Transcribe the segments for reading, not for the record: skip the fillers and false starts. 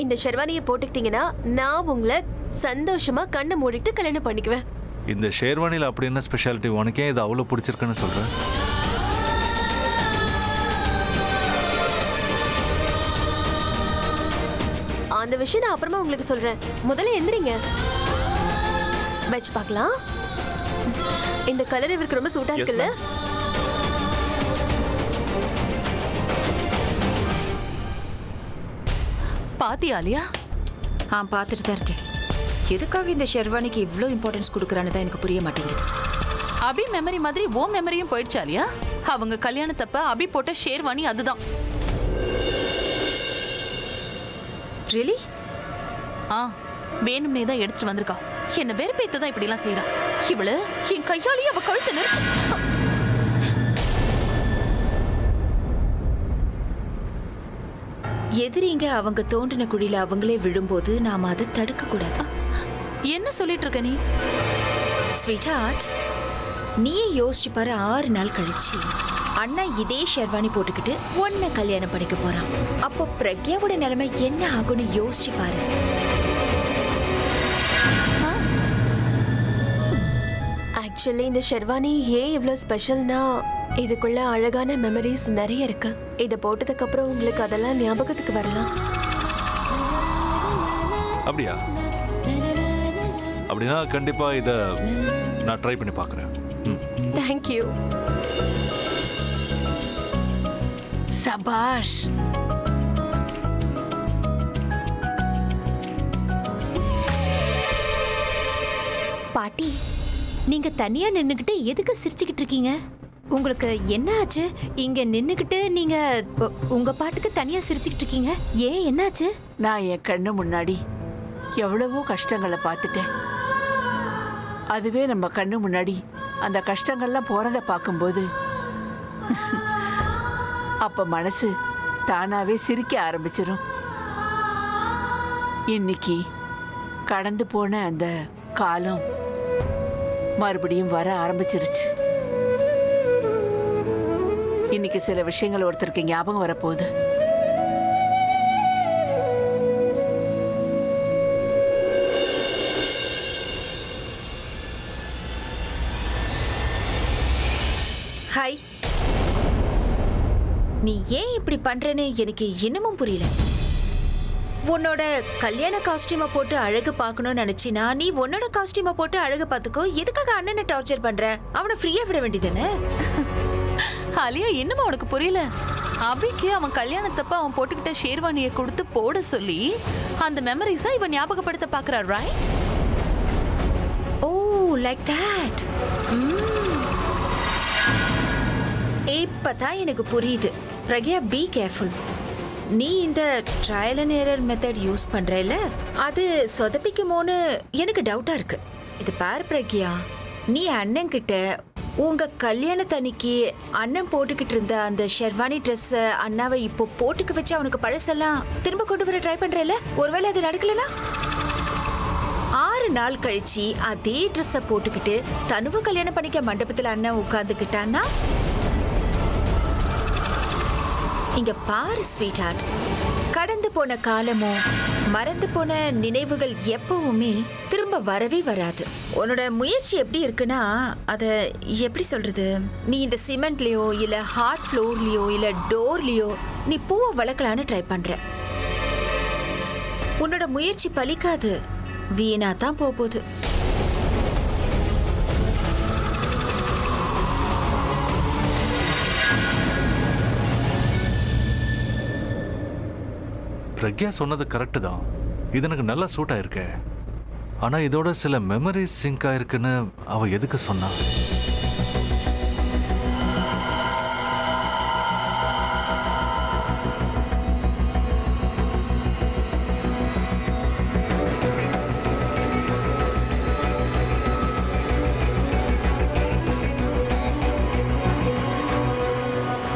இந்த ஷெர்வானியை போட்டுக்கிட்டீங்கன்னா நான் உங்களை சந்தோஷமா கண்ணை மூடிட்டு கல்யாணம் பண்ணிக்குவேன். இந்த ஷேர்வானியில் அப்படி என்ன ஸ்பெஷாலிட்டி? உனக்கே இது அவ்வளோ பிடிச்சிருக்குன்னு சொல்கிறேன். அந்த விஷயம் நான் அப்புறமா உங்களுக்கு சொல்றேன். முதல்ல எந்திரிங்க, வச்சு பார்க்கலாம். இந்த கலர் இவருக்கு ரொம்ப சூட்டா இருக்குல்ல? பாத்தியா ஆலியா? பார்த்துட்டு தான் இருக்கேன். எதுக்காக இந்த ஷெர்வானிக்கு இவ்ளோ இம்பார்ட்டன்ஸ் கொடுக்குறான்னு தான் எனக்கு புரிய மாட்டேங்குது. அபி மெமரி மாதிரி ஓ மெமரியும் போயிடுச்சு ஆலியா. அவங்க கல்யாணத்தப்ப அபி போட்ட ஷேர்வானி அதுதான். ரியலி? வேணும்னே தான் எடுத்துட்டு வந்திருக்கா. என்ன வெறுப்பேத்து தான் இப்படி எல்லாம் செய்யறா. இவளு என் கையாலேயே அவ கழுத்தை நெரிச்சு. எதிரிங்க அவங்க தோண்டின குழியில அவங்களே விழும்போது நாம அதை தடுக்க கூடாது. என்ன சொல்லிட்டு இருக்க நீ? ஸ்வீட் ஹார்ட், நீயே யோசிச்சு பாரு. 6 நாள் கழிச்சு அண்ணா இதே ஷெர்வானி போட்டுக்கிட்டு உன்னை கல்யாணம் பண்ணிக்க போறான். அப்போ பிரக்யாவோட நிலைமை என்ன ஆகும்னு யோசிச்சு பாரு. ஆக்சுவலி இந்த ஷெர்வானி ஏன் இவ்வளோ ஸ்பெஷல்னா, இதுக்குள்ள அழகான மெமரிஸ் நிறைய இருக்கு. இதை போட்டதுக்கு அப்புறம் உங்களுக்கு அதெல்லாம் ஞாபகத்துக்கு வரலாம். அப்படியா? அப்படின்னா கண்டிப்பா இதை நான் ட்ரை பண்ணி பார்க்குறேன். தேங்க்யூ. சபாஷ். பாட்டி, நீங்க தனியா நின்னுகிட்டு எதுக்கு சிரிச்சுக்கிட்டு இருக்கீங்க? உங்களுக்கு என்ன ஆச்சு? இங்க நின்னுகிட்டு நீங்க உங்க பாட்டுக்கு தனியா சிரிச்சுக்கிட்டு இருக்கீங்க. ஏன், என்னாச்சு? நான் என் கண்ணு முன்னாடி எவ்வளவோ கஷ்டங்களை பார்த்துட்டேன். அதுவே நம்ம கண்ணு முன்னாடி அந்த கஷ்டங்கள்லாம் போறத பார்க்கும்போது அப்ப மனசு தானாவே சிரிக்க ஆரம்பிச்சிடும். இன்னைக்கு கடந்து போன அந்த காலம் மறுபடியும் வர ஆரம்பிச்சிருச்சு. இன்னைக்கு சில விஷயங்கள் ஒருத்தருக்கு ஞாபகம் வரப்போகுது. ஹாய். நீ ஏன் இப்படி பண்றேன்னு எனக்கு இன்னமும் புரியல. உன்னோட கல்யாண காஸ்டியூமை போட்டு அழகு பார்க்கணும்னு நினைச்சினா நீ உன்னோட காஸ்டியூமை போட்டு அழகு பார்த்துக்கோ. எதுக்காக அண்ணனை டார்ச்சர் பண்ற? அவனை ஃப்ரீயா விட வேண்டியதானே? ஆலியா, என்னமா உனக்கு புரியல? அபிக்கு அவன் கல்யாணத்தப்ப அவன் போட்டுக்கிட்ட ஷேர்வானியை கொடுத்து போட சொல்லி அந்த மெமரிஸா இவன் ஞாபகப்படுத்த பாக்குறா, ரைட்? O, like that. இப்பதான் எனக்கு புரியுது. Pragya, be careful. நீ இந்த trial and error method use பண்றல, அது சொதப்பிக்குமோன்னு எனக்கு டவுட்டா இருக்கு. இது பாரு பிரக்யா, நீ அண்ணன் கிட்ட உங்க கல்யாணத்தன்னைக்கு அண்ணன் போட்டுக்கிட்டு இருந்த அந்த ஷெர்வானி ட்ரெஸ் அண்ணாவை இப்போ போட்டுக்க வச்சு அவனுக்கு பழசெல்லாம் திரும்ப கொண்டு வர ட்ரை பண்றல. ஒருவேளை அது நடக்கலனா 6 நாள் கழிச்சு அதே ட்ரெஸ்ஸை போட்டுக்கிட்டு தனுவை கல்யாணம் பண்ணிக்க மண்டபத்தில் அண்ணன் உட்கார்ந்துக்கிட்டான்னா? இங்க பாரு ஸ்வீட் ஹார்ட், கடந்து போன காலமும் மறந்து போன நினைவுகள் எப்பவுமே திரும்ப வரவே வராது. உன்னோட முயற்சி எப்படி இருக்குன்னா, அத எப்படி சொல்றது, நீ இந்த சிமெண்ட்லயோ இல்ல ஹார்ட் ஃப்ளோர்லயோ இல்ல டோர்லயோ நீ பூவை வளர்க்கலான்னு ட்ரை பண்ற. உன்னோட முயற்சி பலிக்காது, வீணா தான் போகுது. பிரக்யா சொன்னது கரெக்டு தான். இது எனக்கு நல்லா சூட் ஆயிருக்கு. ஆனா இதோட சில மெமரிஸ் சிங்க் ஆயிருக்குன்னு அவ எதுக்கு சொன்னா?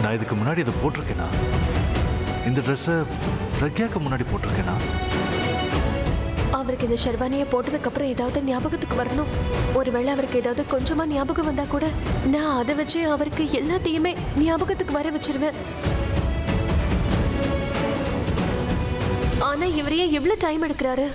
நான் இதுக்கு முன்னாடி இதை போட்டிருக்கேனா? இந்த ட்ரெஸ்ஸை பிரக்யாக்கு முன்னாடி போட்டிருக்கேனா? அவருக்கு இந்த ஷெர்வானியை போட்டதுக்கு அப்புறம் ஏதாவது ஞாபகத்துக்கு வரணும். ஒருவேளை அவருக்கு ஏதாவது கொஞ்சமா ஞாபகம் வந்தா கூட நான் அதை வச்சு அவருக்கு எல்லாத்தையுமே ஞாபகத்துக்கு வர வச்சிருவேன். ஆனா இவரையே எவ்வளவு டைம் எடுக்கிறாரு?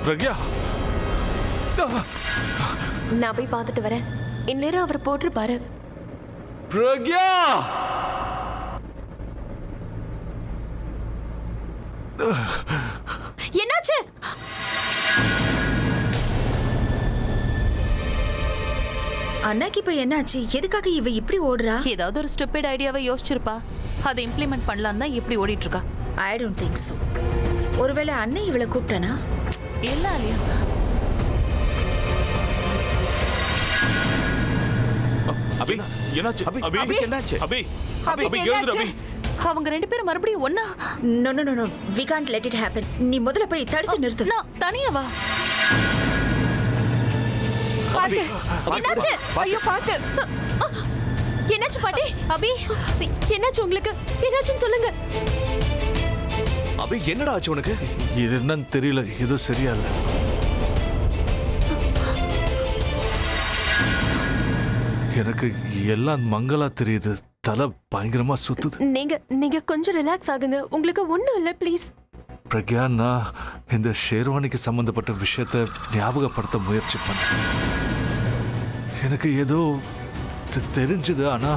பிரக்யா, நான் போய் பார்த்துட்டு வரேன். இந்நேரம் அவர் போட்டிருப்பாரு. பிரக்யா! என்னாச்சு? அண்ணாக்கு இப்ப என்னாச்சு? எதுக்காக இவ இப்படி ஓடுறா? ஏதாவது ஒரு ஸ்டூபிட் ஐடியாவை யோசிச்சிருப்பா. அதை இம்ப்ளிமெண்ட் பண்ணலாம் தான் இப்படி ஓடிட்டு இருக்கா. I don't think so. ஒருவேளை அண்ணன் இவளை கூப்பிட்டானா? இல்ல ஆலியா. அபி என்னாச்சு? அபி என்னாச்சு? அபி அபி எழுந்து அபி. அவங்க ரெண்டு பேரும் மறுபடியும் ஒண்ணா? No no no no, we can't let it happen. நீ முதல்ல போய் தடுத்து நிறுத்து. நான் தனியா வா. என்னாச்சு? ஐயோ பாத்து. என்னாச்சு பாட்டி? அபி, என்னாச்சு உங்களுக்கு? என்னாச்சுன்னு சொல்லுங்க. அபி என்னடா ஆச்சு உனக்கு? இது என்னன்னு தெரியல, ஏதோ சரியா இல்ல. எனக்கு எல்லாம் மங்களா தெரியுது. தலை பயங்கரமா சுத்துது. நீங்க கொஞ்சம் ரிலாக்ஸ் ஆகுங்க. உங்களுக்கு ஒண்ணும் இல்ல ப்ளீஸ். பிரக்யா, நான் இந்த ஷேர்வானிக்கு சம்பந்தப்பட்ட விஷயத்தை ஞாபகப்படுத்த முயற்சி பண்ணேன். எனக்கு ஏதோ தெரிஞ்சது, ஆனா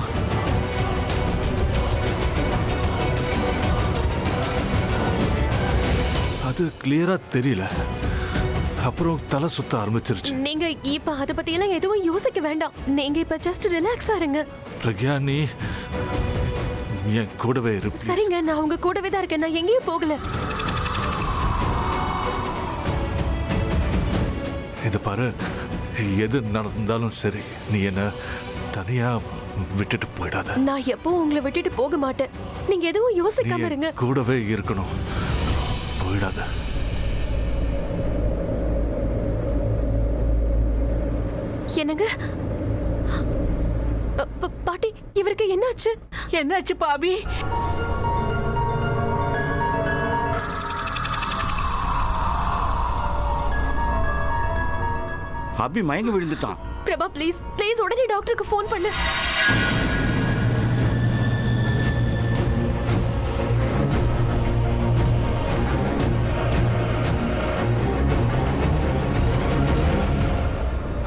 அது கிளியரா தெரியல. அப்புறம் தலை சுத்த ஆரம்பிச்சிருச்சு. நீங்க இப்ப அத பத்தி எல்லாம் எதுவும் யோசிக்க வேண்டாம். நீங்க இப்ப ஜஸ்ட் ரிலாக்ஸ் ஆருங்க. பிரக்யா, நீ என் கூடவே இரு please. சரிங்க, நான் உங்க கூடவே தான் இருக்கேன். நான் எங்கேயும் போகல. இத பாரு, எது நடந்தாலும் சரி, நீ என்ன தனியா விட்டுட்டு போயிடாத. நான் எப்பவும் உங்களை விட்டுட்டு போக மாட்டேன். நீங்க எதுவும் நீ யோசிக்காம என் இருங்க. கூடவே இருக்கணும், போயிடாத. என்னங்க? பாட்டி, இவருக்கு என்னாச்சு? என்னாச்சு பாபி? அபி மயங்க விழுந்துட்டான். பிரபா, ப்ளீஸ் ப்ளீஸ் உடனே டாக்டருக்கு ஃபோன் பண்ணு.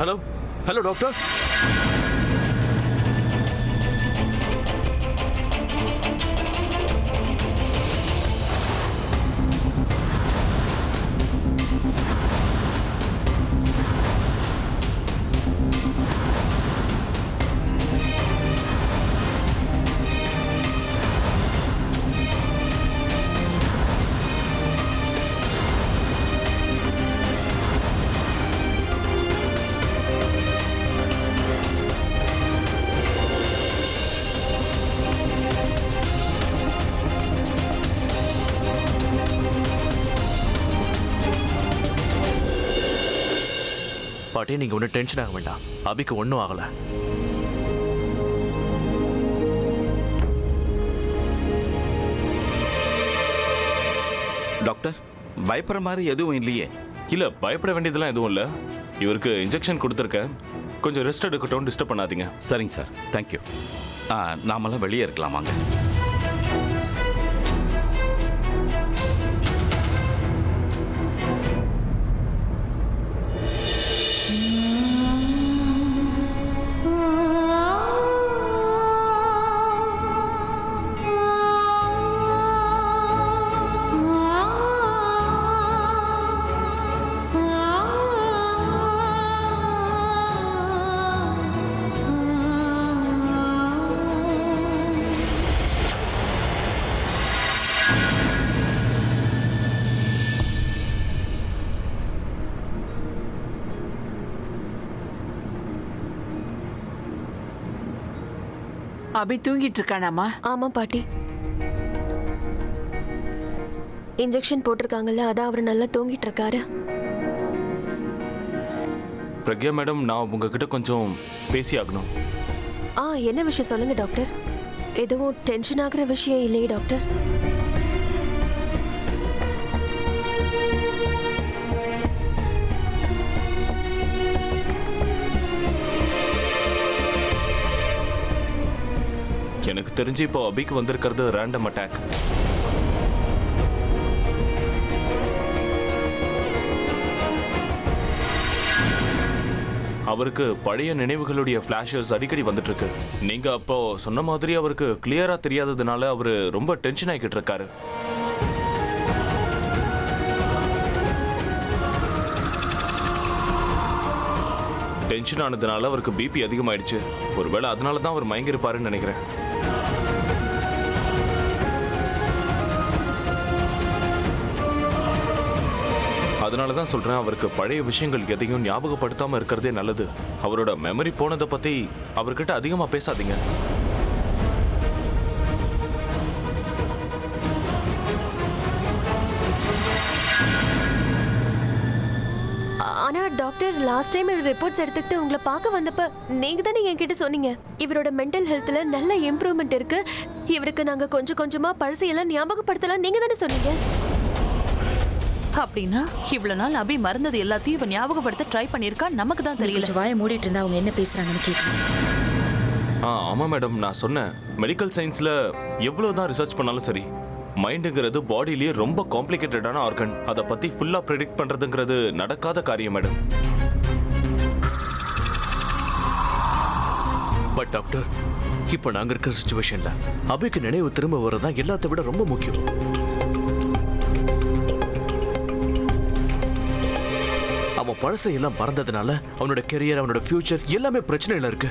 Hello hello doctor. பாட்டி, நீங்க ஒன்றும் டென்ஷன் ஆக வேண்டாம். அபிக்கு ஒன்றும் ஆகல. டாக்டர், பயப்படுற மாதிரி எதுவும் இல்லையே? இல்ல, பயப்பட வேண்டியதெல்லாம் எதுவும் இல்ல. இவருக்கு இன்ஜெக்ஷன் கொடுத்துருக்கேன். கொஞ்சம் ரெஸ்ட் எடுக்கட்டும், டிஸ்டர்ப் பண்ணாதீங்க. சரிங்க சார், தேங்க்யூ. நாமெல்லாம் வெளியே இருக்கலாம் வாங்க. அபி தூங்கிட்டு இருக்கானாமா? ஆமா பாட்டி. இன்ஜெக்ஷன் போட்டிருக்காங்கல்ல, அதான் அவர் நல்லா தூங்கிட்டு இருக்காரு. பிரக்யா மேடம், நான் உங்ககிட்ட கொஞ்சம் பேசி ஆகணும். என்ன விஷயம் சொல்லுங்க டாக்டர். எதுவும் டென்ஷன் ஆகுற விஷயம் இல்லையே டாக்டர்? எனக்கு தெரிஞ்சு இப்போ அபிக்கு வந்திருக்கிறது ரேண்டம் அட்டாக். அவருக்கு பழைய நினைவுகளுடைய ஃபிளாஷஸ் அடிக்கடி வந்துட்டு இருக்கு. நீங்க அப்போ சொன்ன மாதிரி அவருக்கு கிளியரா தெரியாததுனால அவரு ரொம்ப டென்ஷன் ஆகிட்டு இருக்காரு. டென்ஷன் ஆனதுனால அவருக்கு பிபி அதிகமாயிடுச்சு. ஒருவேளை அதனால தான் அவர் மயங்கிருப்பாருன்னு நினைக்கிறேன். அதனால தான் சொல்றேன், அவருக்கு பழைய விஷயங்கள் எதையும் ஞாபகப்படுத்தாம இருக்கிறதே நல்லது. அவரோட மெமரி போனதை பத்தி அவர்கிட்ட அதிகமா பேசாதீங்க. ஆனா டாக்டர், லாஸ்ட் டைம் ரிப்போர்ட்ஸ் எடுத்துக்கிட்டு உங்களை பார்க்க வந்தப்ப நீங்க தானே என்கிட்ட சொன்னீங்க இவரோட மென்டல் ஹெல்த்ல நல்ல இம்ப்ரூவ்மெண்ட் இருக்கு, இவருக்கு நாங்க கொஞ்சம் கொஞ்சமா பழசையெல்லாம் ஞாபகப்படுத்தலாம் நீங்க தானே சொன்னீங்க. அப்படின்னா இவ்வளவு நாள் அபி மறந்தது எல்லாத்தையும் இவன் ஞாபகப்படுத்த ட்ரை பண்ணிருக்கா, நமக்கு தான் தெரியல. கொஞ்சம் வாயை மூடிட்டு இருந்தா அவங்க என்ன பேசுறாங்கன்னு கேட்கணும். ஆமா மேடம், நான் சொன்னேன் மெடிக்கல் சயின்ஸ்ல எவ்வளவுதான் ரிசர்ச் பண்ணாலும் சரி, மைண்டுங்கிறது பாடியிலேயே ரொம்ப காம்ப்ளிகேட்டடான ஆர்கன். அதை பத்தி ஃபுல்லா ப்ரெடிக்ட் பண்றதுங்கிறது நடக்காத காரியம் மேடம். பட் டாக்டர், இப்போ நாங்க இருக்கிற சிச்சுவேஷன்ல அபிக்கு நினைவு திரும்ப வரதான் எல்லாத்தை விட ரொம்ப முக்கியம். அவன் பழசை எல்லாம் மறந்ததுனால அவனோட கெரியர், அவனோட ஃபியூச்சர் எல்லாமே பிரச்சனையில இருக்கு.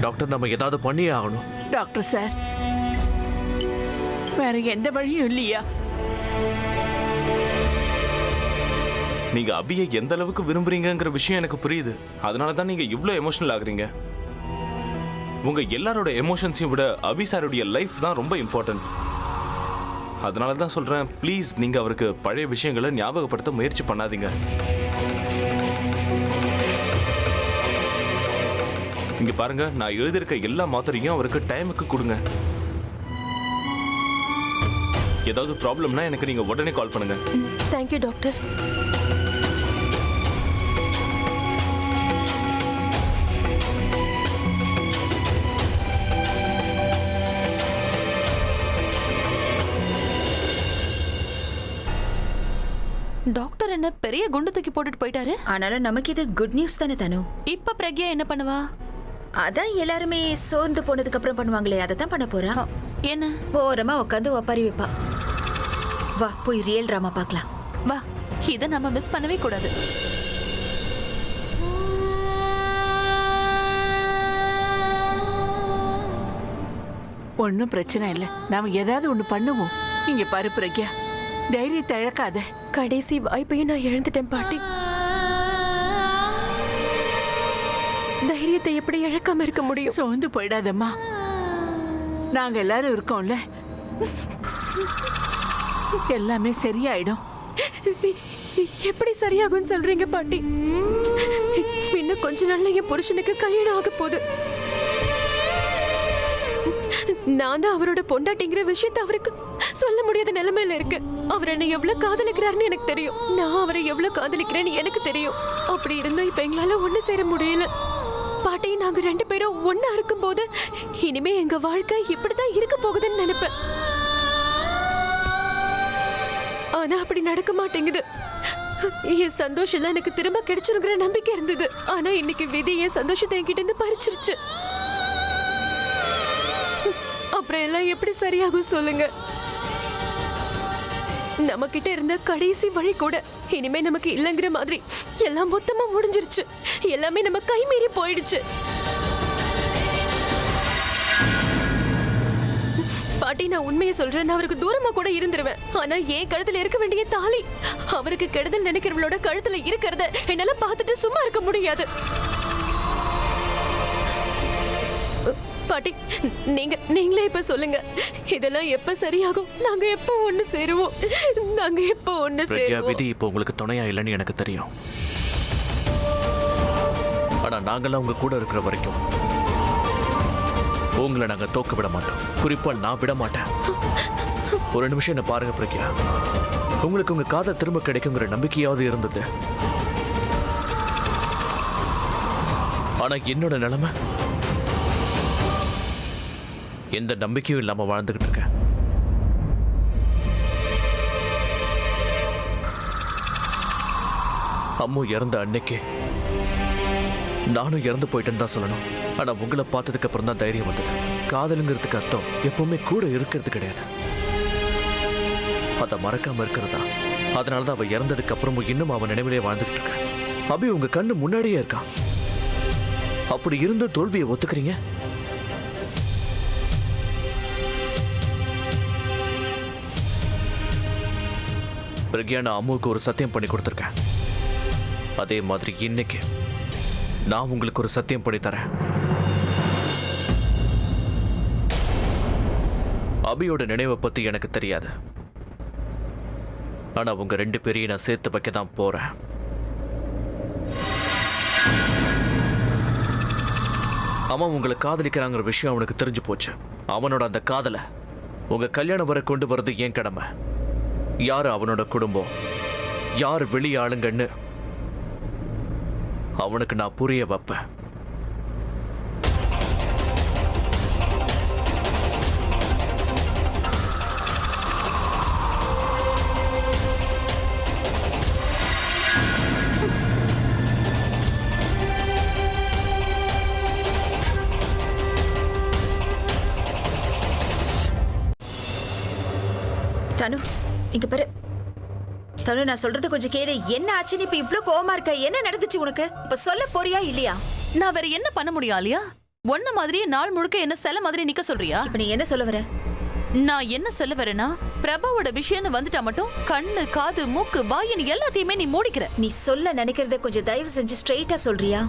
டாக்டர், நம்ம ஏதாவது பண்ணியே ஆகணும். டாக்டர் சார், வேற எந்த வழியும் இல்லையா? நீங்க அபியை எந்த அளவுக்கு விரும்புறீங்கிற விஷயம் எனக்கு புரியுது. அதனால தான் நீங்க இவ்வளோ எமோஷனல் ஆகுறீங்க. உங்க எல்லாரோட எமோஷன்ஸையும் விட அபி சாருடைய லைஃப் தான் ரொம்ப இம்பார்ட்டன்ட். அதனால தான் சொல்றேன், ப்ளீஸ் நீங்க அவருக்கு பழைய விஷயங்களை ஞாபகப்படுத்த முயற்சி பண்ணாதீங்க. இங்க பாருங்க, நான் எழுதியிருக்க எல்லா மாத்திரையும் அவருக்கு டைமுக்கு கொடுங்க. ஏதாவது ப்ராப்ளம்னா எனக்கு நீங்க உடனே கால் பண்ணுங்க. Thank you doctor. டாக்டர் என்ன பெரிய குண்டு தூக்கி போட்டுட்டு போயிட்டாரு. ஆனாலும் நமக்கு இது குட் நியூஸ் தானே தனு. இப்ப பிரக்யா என்ன பண்ணுவா? அதான் எல்லாருமே சோர்ந்து போனதுக்கு அப்புறம் பண்ணுவாங்களே, அதை தான் பண்ண போறா. என்ன? ஓரமா உட்காந்து ஒப்பாரி வைப்பா. வா போய் ரியல் டிராமா பார்க்கலாம். வா, இதை நம்ம மிஸ் பண்ணவே கூடாது. ஒன்னும் பிரச்சனை இல்லை, நாம ஏதாவது ஒண்ணு பண்ணுவோம். இங்க பாரு பிரக்யா, தைரியத்தை இழக்காத. கடைசி வாய்ப்பையும் நான் இழந்துட்டேன் பாட்டி. தைரியத்தை எப்படி இழக்காம இருக்க முடியும்? சோர்ந்து போயிடாதம்மா, நாங்க எல்லாரும் இருக்கோம்ல. எல்லாமே சரியாயிடும். எப்படி சரியாகும் சொல்றீங்க பாட்டி? இன்னும் கொஞ்ச நாள்ல என் புருஷனுக்கு கல்யாணம் ஆக போகுது. நான் தான் அவரோட பொண்டாட்டிங்கிற விஷயத்தை அவருக்கு சொல்ல முடியாத நிலைமையில இருக்கு. அவர் என்னை எவ்வளவு காதலிக்கிறாருன்னு எனக்கு தெரியும், நான் அவரை எவ்வளவு காதலிக்கிறேன்னு எனக்கு தெரியும். அப்படி இருந்தும் இப்ப எங்களால ஒண்ணு சேர முடியல பாட்டி. நாங்க 2 பேரும் ஒண்ணா இருக்கும் போது இனிமே எங்க வாழ்க்கை இப்படிதான் இருக்க போகுதுன்னு நினைப்பேன். ஆனா அப்படி நடக்க மாட்டேங்குது. என் சந்தோஷம் எல்லாம் எனக்கு திரும்ப கிடைச்சிருக்கிற நம்பிக்கை இருந்தது. ஆனா இன்னைக்கு விதி என் சந்தோஷத்தை என்கிட்ட இருந்து பறிச்சிருச்சு. அப்புறம் எல்லாம் எப்படி சரியாகும் சொல்லுங்க? நம்ம கிட்ட இருந்த கடைசி வழி கூட இனிமே நமக்கு இல்லங்கிற மாதிரி எல்லாம் மொத்தமா முடிஞ்சிருச்சு. எல்லாமே நம்ம கை மீறி போயிடுச்சு. பாட்டி, நான் உண்மையை சொல்றேன். நான் அவருக்கு தூரமா கூட இருந்துருவேன். ஆனா என் கழுத்துல இருக்க வேண்டிய தாலி அவருக்கு கெடுதல் நினைக்கிறவளோட கழுத்துல இருக்கிறத என்னால பார்த்துட்டு சும்மா இருக்க முடியாது. பாட்டி, நீங்களே இப்ப சொல்லுங்க, இதெல்லாம் எப்ப சரியாகும்? நாங்க எப்ப ஒண்ணு சேருவோம்? நாங்க எப்ப ஒண்ணு பிரக்யா, சேருவோம்? விதி இப்போ உங்களுக்கு துணையா இல்லைன்னு எனக்கு தெரியும். ஆனா நாங்கெல்லாம் உங்க கூட இருக்கிற வரைக்கும் உங்களை நாங்க தோக்க விட மாட்டோம். குறிப்பா நான் விட மாட்டேன். ஒரு நிமிஷம் என்ன பாருங்க பிரக்யா. உங்களுக்கு உங்க காதல் திரும்ப கிடைக்குங்கிற நம்பிக்கையாவது இருந்தது. ஆனா என்னோட நிலைமை எந்த நம்பிக்கையும் இல்லாம வாழ்ந்துகிட்டு இருக்கேன். அம்மு இறந்த அன்னைக்கு நானும் இறந்து போயிட்டேன்னு தான் சொல்லணும். ஆனா உங்களை பார்த்ததுக்கு அப்புறம் தான் தைரியம் வந்தது. காதலுங்கிறதுக்கு அர்த்தம் எப்பவுமே கூட இருக்கிறது கிடையாது, அதை மறக்காம இருக்கிறதா. அதனாலதான் அவ இறந்ததுக்கு அப்புறமும் இன்னும் அவன் நினைவிலே வாழ்ந்துகிட்டு இருக்க. அபி உங்க கண்ணு முன்னாடியே இருக்கான். அப்படி இருந்த தோல்வியை ஒத்துக்கிறீங்க? பிரக்யா, நான் அம்முவுக்கு ஒரு சத்தியம் பண்ணி கொடுத்துருக்கேன். அதே மாதிரி இன்னைக்கு நான் உங்களுக்கு ஒரு சத்தியம் பண்ணி தரேன். அபியோட நினைவை பத்தி எனக்கு தெரியாது. ஆனா உங்க 2 பேரையும் நான் சேர்த்து வைக்க தான் போறேன். அவன் உங்களை காதலிக்கிறாங்கிற விஷயம் அவனுக்கு தெரிஞ்சு போச்சு. அவனோட அந்த காதலை உங்க கல்யாணம் வரை கொண்டு வர்றது என் கடமை. யாரு அவனோட குடும்பம், யார் வெளி ஆளுங்கன்னு அவனுக்கு நான் புரிய வைப்பேன். தனு, இங்க பாரு. தனு, நான் சொல்றது கொஞ்சம் கேளு. என்ன ஆச்சுன்னு இப்ப இவ்ளோ கோவமா இருக்க? என்ன நடந்துச்சு உனக்கு? இப்ப சொல்ல போறியா இல்லையா? நான் வேற என்ன பண்ண முடியும் ஆலியா? ஒன்ன மாதிரியே நாள் முழுக்க என்ன செல மாதிரி நிக்க சொல்றியா? இப்ப நீ என்ன சொல்ல வர? நான் என்ன சொல்ல வரேன்னா, பிரபாவோட விஷயம்னு வந்துட்டா மட்டும் கண்ணு, காது, மூக்கு, வாயின்னு எல்லாத்தையுமே நீ மூடிக்கிற. நீ சொல்ல நினைக்கிறத கொஞ்சம் தயவு செஞ்சு ஸ்ட்ரெயிட்டா சொல்றியா?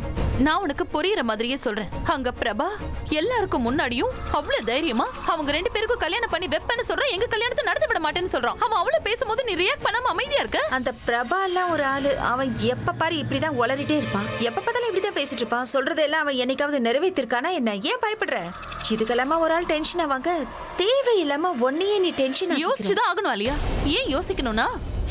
நான் உனக்கு புரியுற மாதிரியே சொல்றேன். அங்க பிரபா எல்லாருக்கும் முன்னாடியும் அவ்வளவு தைரியமா அவங்க 2 பேருக்கும் கல்யாணம் பண்ணி வைப்பேன்னு சொல்றான். எங்க கல்யாணத்தை நடத்த விட மாட்டேன்னு சொல்றான். அவன் அவ்வளவு பேசும்போது நீ ரியாக்ட் பண்ணாம அமைதியா இருக்க. அந்த பிரபா எல்லாம் ஒரு ஆளு. அவன் எப்ப பாரு இப்படிதான் உளறிட்டே இருப்பான். எப்ப பார்த்தாலும் இப்படிதான் பேசிட்டு இருப்பான். சொல்றதெல்லாம் அவன் என்னைக்காவது நிறைவேற்றிருக்கானா என்ன? ஏன் பயப்படுற? இதுக்கெல்லாமா ஒரு ஆள் டென்ஷன் ஆவாங்க? தேவையில்லாம ஒன்னையே நீ டென்ஷன் யோசிச்சுதான் ஆகணும் ஆலியா. ஏன் யோசிக்கணும்னா,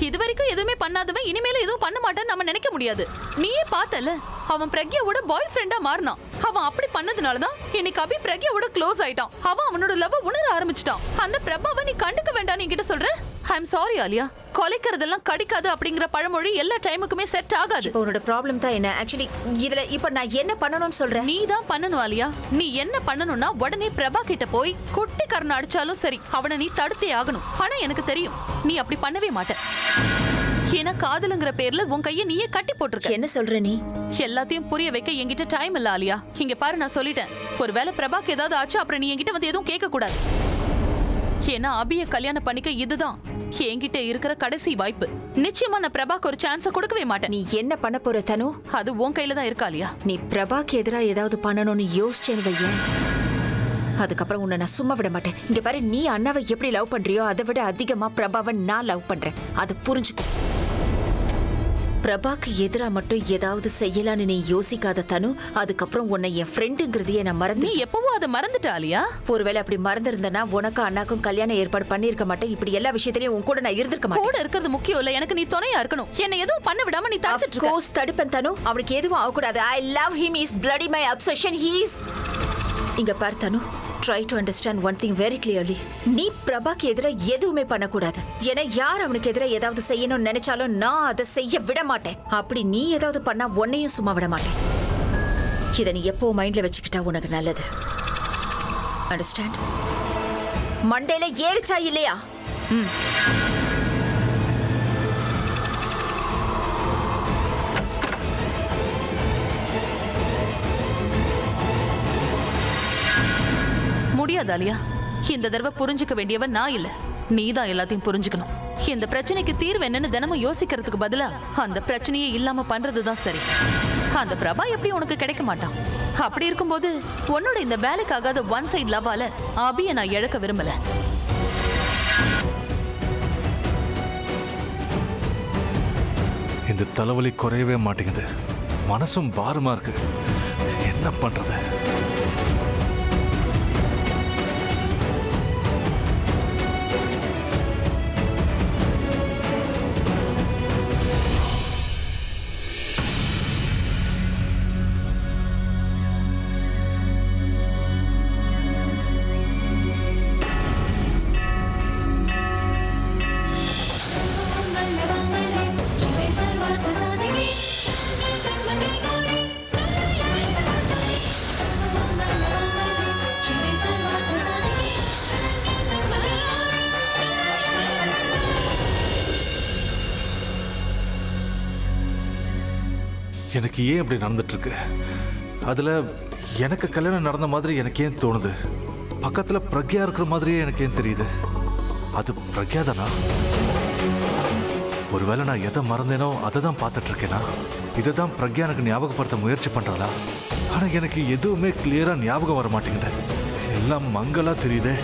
இது வரைக்கும் எதுவுமே பண்ணாதவன் இனிமேல எதுவும் பண்ண மாட்டான்னு நம்ம நினைக்க முடியாது. நீயே பார்த்தல, அவன் பிரக்யாவோட பாய் ஃப்ரெண்டா மாறினான். அவன் அப்படி பண்ணதுனாலதான் இன்னைக்கு அபி பிரக்யாவோட க்ளோஸ் ஆயிட்டான். அவன் அவனோட லவ் உணர ஆரம்பிச்சிட்டான். அந்த பிரபாவை நீ கண்டுக்க வேண்டாம் என்கிட்ட சொல்ற. I am sorry Alia. கொலைக்கிறதெல்லாம் கடிக்காது அப்படிங்கிற பழமொழி எல்லா டைமுக்குமே செட் ஆகாது. இப்போ உன்னோட ப்ராப்ளம் தான் என்ன? ஆக்சுவலி இதுல இப்ப நான் என்ன பண்ணணும்னு சொல்றேன்? நீ தான் பண்ணணும் ஆலியா. நீ என்ன பண்ணணும்னா, உடனே பிரபா கிட்ட போய் குட்டி கரண அடிச்சாலும் சரி, அவனை நீ தடுத்தே ஆகணும். ஆனா எனக்கு தெரியும் நீ அப்படி பண்ணவே மாட்ட. ஏன்னா காதலுங்கிற பேர்ல உன் கையை நீயே கட்டி போட்டிருக்க. என்ன சொல்ற நீ? எல்லாத்தையும் புரிய வைக்க என்கிட்ட டைம் இல்ல ஆலியா. இங்க பாரு, நான் சொல்லிட்டேன். ஒருவேளை பிரபாக்கு ஏதாவது ஆச்சு அப்புறம் நீ என்கிட்ட வந்து எதுவும் கேட்க கூடாது. ஏன்னா அபிய கல்யாணம் பண்ணிக்க இதுதான் என்கிட்ட இருக்கிற கடைசி வாய்ப்பு. நிச்சயமா நான் பிரபாக்கு ஒரு சான்ஸ் கொடுக்கவே மாட்டேன். நீ என்ன பண்ண போற தனு? அது உன் கையில தான் இருக்கா இல்லையா? நீ பிரபாக்கு எதிரா ஏதாவது பண்ணணும்னு யோசிச்சேன்னு வையேன், அதுக்கப்புறம் உன்னை நான் சும்மா விட மாட்டேன். இங்க பாரு, நீ அண்ணாவை எப்படி லவ் பண்றியோ அதை விட அதிகமா பிரபாவை நான் லவ் பண்றேன். அது புரிஞ்சுக்கோ. பிரபாக்கு எதிரா மட்டும் ஏதாவது செய்யலான்னு நீ யோசிக்காத தனு. அதுக்கப்புறம் உன்னை என் ஃப்ரெண்டுங்கிறதையே நான் மறந்து. நீ எப்பவும் அதை மறந்துட்ட ஆலியா? ஒருவேளை அப்படி மறந்திருந்தனா உனக்கு அண்ணாக்கும் கல்யாணம் ஏற்பாடு பண்ணிருக்க மாட்டேன். இப்படி எல்லா விஷயத்திலயும் உன் கூட நான் இருந்திருக்க மாட்டேன். கூட இருக்கிறது முக்கியம் இல்ல, எனக்கு நீ துணையா இருக்கணும். என்ன எதுவும் பண்ண விடாம நீ தடுத்துட்டு இருக்க. கோர்ஸ் தடுப்பேன் தனு. அவனுக்கு எதுவும் ஆகக்கூடாது. I love him. Is bloody my obsession. He is. இங்க பார் தனு, try to understand one thing very clearly. நீ பிரபாக்கு எதிராக எதுவுமே பண்ணக்கூடாது. ஏன்னா யார் அவனுக்கு எதிராக ஏதாவது செய்யணும்னு நினைச்சாலும் நான் அதை செய்ய விட மாட்டேன். அப்படி நீ ஏதாவது பண்ணா உன்னையும் சும்மா விட மாட்டேன். இதை நீ எப்போ மைண்ட்ல வச்சுக்கிட்டா உனக்கு நல்லது. அண்டர்ஸ்டாண்ட்? மண்டேல ஏறிச்சா இல்லையா? முடியாது ஆலியா. இந்த தடவை புரிஞ்சுக்க வேண்டியவன் நான் இல்ல, நீதான் எல்லாத்தையும் புரிஞ்சுக்கணும். இந்த பிரச்சனைக்கு தீர்வு என்னன்னு தினமும் யோசிக்கிறதுக்கு பதிலா அந்த பிரச்சனையே இல்லாம பண்றதுதான் சரி. அந்த பிரபா எப்படி உனக்கு கிடைக்க மாட்டான். அப்படி இருக்கும்போது உன்னோட இந்த வேலைக்கு ஆகாத ஒன் சைடு லவ்வால அபியை நான் இழக்க விரும்பல. இந்த தலைவலி குறையவே மாட்டேங்குது, மனசும் பாரமா இருக்கு. என்ன பண்றது? எனக்கு ஏன் இப்படி நடந்துட்டு இருக்கு? அதுல எனக்கு கல்யாணம் நடந்த மாதிரி எனக்கு ஏன் தோணுது? பக்கத்துல பிரக்யா இருக்கிற மாதிரியே எனக்கு ஏன் தெரியுது? அது பிரக்யா தானா? ஒருவேளை நான் எதை மறந்தேனோ அதை தான் பார்த்துட்டு இருக்கேனா? இதை தான் பிரக்யா எனக்கு ஞாபகப்படுத்த முயற்சி பண்றாளா? ஆனா எனக்கு எதுவுமே கிளியரா ஞாபகம் வர மாட்டேங்குது. எல்லாம் மங்கலா தெரியுதே.